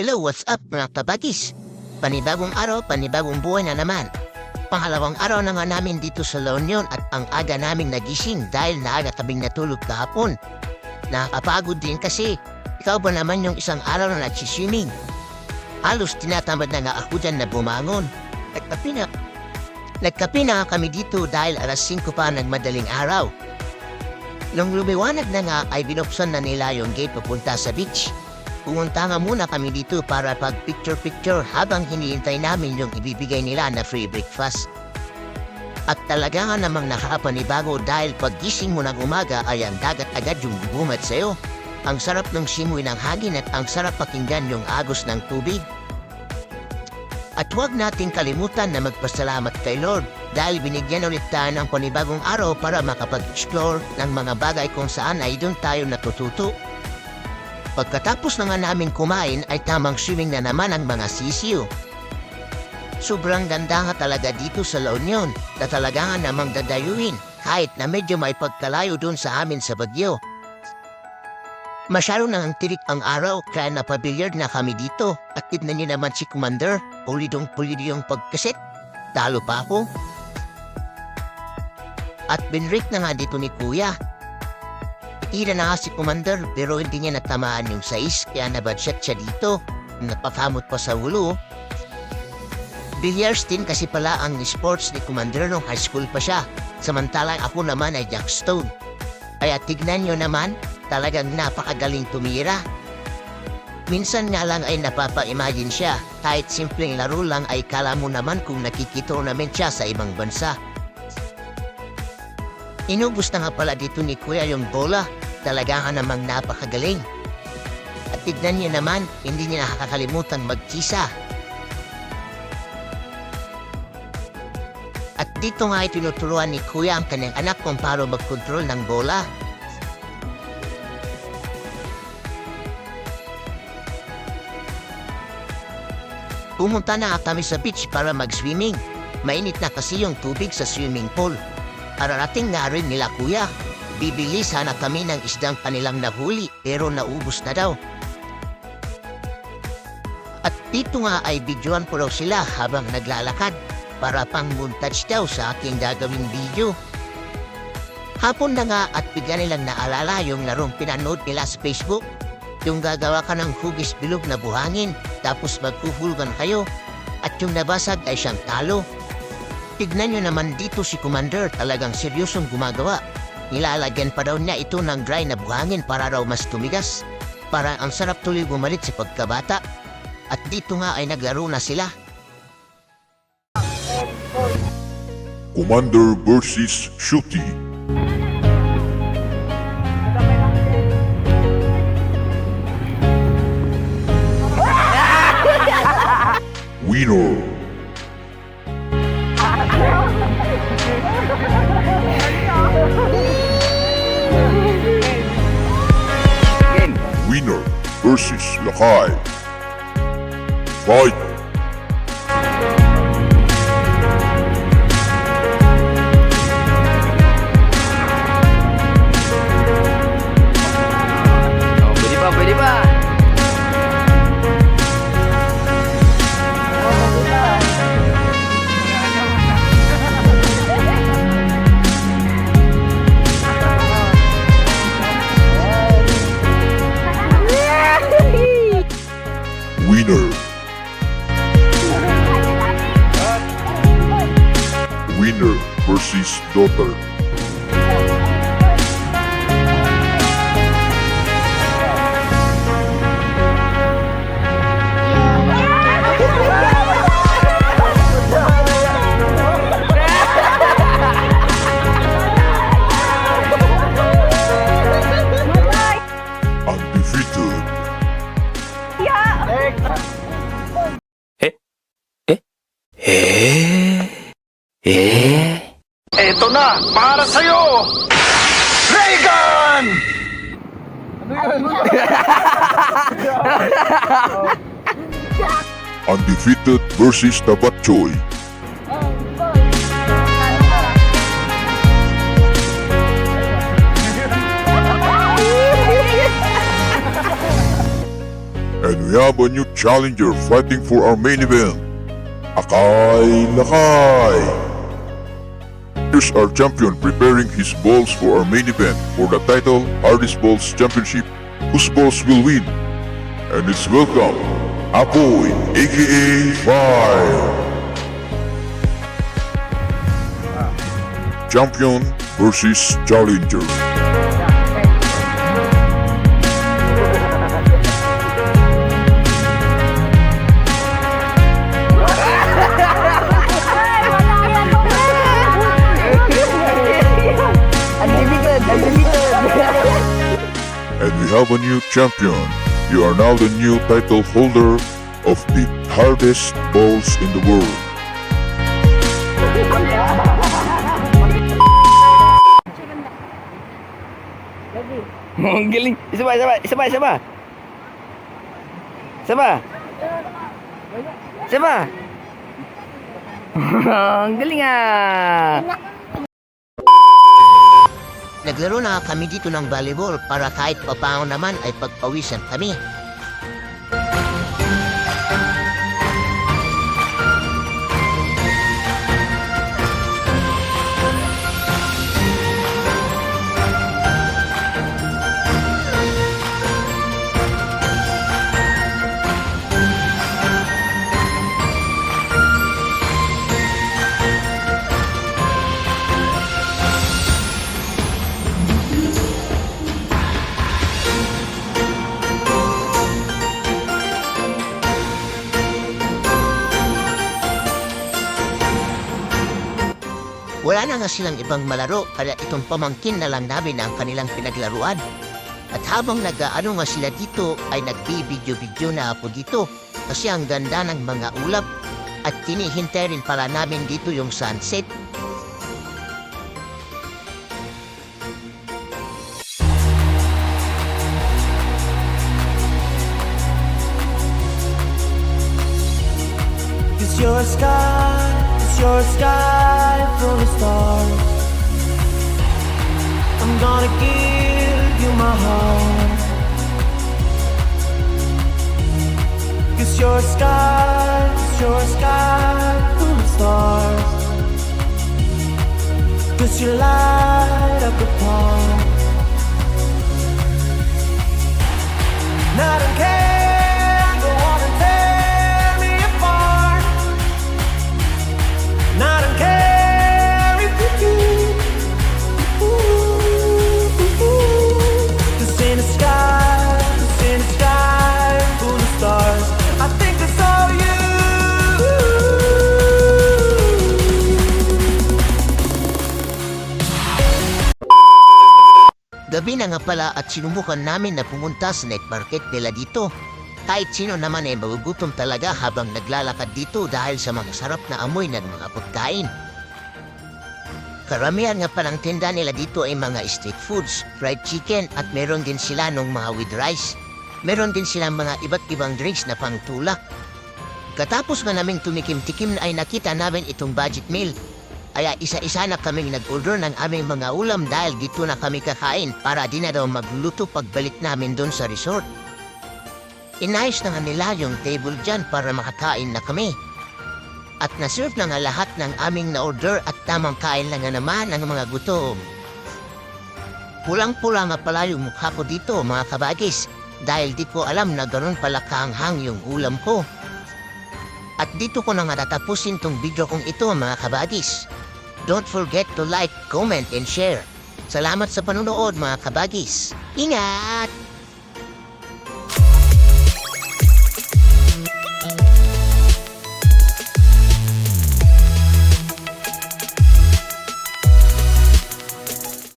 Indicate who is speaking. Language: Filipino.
Speaker 1: Hello, what's up mga kabagis? Panibagong araw, panibagong buhay na naman. Pangalawang araw na nga namin dito sa La Union at ang aga naming nagising dahil naaga kaming natulog kahapon. Nakakapagod din kasi, ikaw ba naman yung isang araw na nagsiswimming? Halos tinatamad na nga ako dyan na bumangon. Nagkape na kami dito dahil alas 5 pa nagmadaling araw. Nung lumiwanag na nga ay binuksan na nila yung gate papunta sa beach. Pumunta nga muna kami dito para pag-picture-picture habang hinihintay namin yung ibibigay nila na free breakfast. At talaga nga namang nakakapanibago dahil paggising mo ng umaga ay ang dagat agad yung bubumat sa'yo. Ang sarap ng simoy ng hangin at ang sarap pakinggan yung agos ng tubig. At huwag nating kalimutan na magpasalamat kay Lord dahil binigyan ulit tayo ng panibagong araw para makapag-explore ng mga bagay kung saan ay doon tayo natututo. Pagkatapos na nga namin kumain ay tamang swimming na naman ang mga sisiyo. Sobrang ganda nga talaga dito sa La Union na talaga nga namang dadayuin kahit na medyo may pagkalayo doon sa amin sa Baguio. Masyado nang tirik ang araw kaya napabilyard na kami dito at tignan niyo naman si Commander, pulidong-pulido yung pagkasit. Talo pa ako. At binrake na nga dito ni Kuya. Tira na nga si Commander pero hindi niya natamaan yung size kaya nabadshot siya dito. Napakamot pa sa ulo. Billiards din kasi pala ang sports ni Commander nung high school pa siya. Samantalang ako naman ay jackstone. Kaya tignan nyo naman, talagang napakagaling tumira. Minsan nga lang ay napapa-imagine siya. Kahit simpleng laro lang ay kala mo naman kung nakikitournament siya sa ibang bansa. Inubos na nga pala dito ni Kuya yung bola. Talaga nga namang napakagaling. At tignan niya naman, hindi niya nakakalimutan magkisa. At dito nga ay tinuturuan ni Kuya ang kanyang anak kung paano mag-control ng bola. Pumunta na kami sa beach para mag-swimming. Mainit na kasi yung tubig sa swimming pool. Ararating nga rin nila Kuya. Bibili sana kami ng isdang kanilang nahuli pero naubos na daw. At dito nga ay videoan ko raw sila habang naglalakad para pang montage daw sa aking gagawing video. Hapon na nga at bigyan nilang naalala yung larong pinanood nila sa Facebook. Yung gagawa ka ng hugis bilog na buhangin tapos magkuhulgan kayo at yung nabasag ay siyang talo. Tignan nyo naman dito si Commander, talagang seryosong gumagawa. Nilalagyan pa daw niya ito ng dry na buhangin para raw mas tumigas. Para ang sarap tuloy bumalit sa pagkabata. At dito nga ay naglaro na sila.
Speaker 2: Commander versus Shooty. Winner. Winner versus Lakay. Fight!
Speaker 3: Oh, pwede pa, pwede pa.
Speaker 2: Winner. Winner versus daughter. Undefeated.
Speaker 4: Eto na, para sa'yo! Reagan!
Speaker 2: Undefeated versus Tabatchoy. And we have a new challenger fighting for our main event. Akai Lakay! Here's our champion preparing his balls for our main event for the title Hardest Balls Championship. Whose balls will win? And let's welcome Apoy, aka Fire! Champion versus Challenger.
Speaker 3: Unlimited, unlimited.
Speaker 2: And we have a new champion. You are now the new title holder of the hardest balls in the world.
Speaker 3: Ang galing. Isa pa, isa pa, isa pa, isa pa. Isa pa. Isa pa. Ang galing ah.
Speaker 1: Naglaro na kami dito ng volleyball para kahit papaano naman ay pagpawisan kami. Wala na nga silang ibang malaro kaya itong pamangkin na lang namin ang kanilang pinaglaruan. At habang nag-aano nga sila dito ay nagbibidyo-video na ako dito kasi ang ganda ng mga ulap at tinihintay rin pala namin dito yung sunset.
Speaker 5: It's your sky full of stars. I'm gonna give you my heart. It's your sky full of stars. 'Cause you light up the park. And I don't care, go on and tear me apart. And I don't care if you do. 'Cause in the sky full of stars, I think I saw you.
Speaker 1: Gabi na nga pala at sinubukan namin na pumunta sa night market nila dito. Kahit sino naman ay magugutom talaga habang naglalakad dito dahil sa mga sarap na amoy ng mga pagkain. Karamihan nga palang tinda nila dito ay mga street foods, fried chicken at meron din sila nung mga with rice. Meron din silang mga iba't ibang drinks na pangtulak. Katapos nga naming tumikim-tikim ay nakita namin itong budget meal. Kaya isa-isa na kaming nag-order ng aming mga ulam dahil dito na kami kakain para di na daw magluto pagbalik namin doon sa resort. Inayos na nga nila yung table dyan para makakain na kami. At naserve na nga lahat ng aming na-order at tamang kain lang nga naman ang mga gutom. Pulang-pula nga pala yung mukha ko dito mga kabagis dahil di ko alam na ganun pala kahanghang yung ulam ko. At dito ko na nga tatapusin tong video kong ito mga kabagis. Don't forget to like, comment, and share. Salamat sa panunood mga kabagis. Ingat!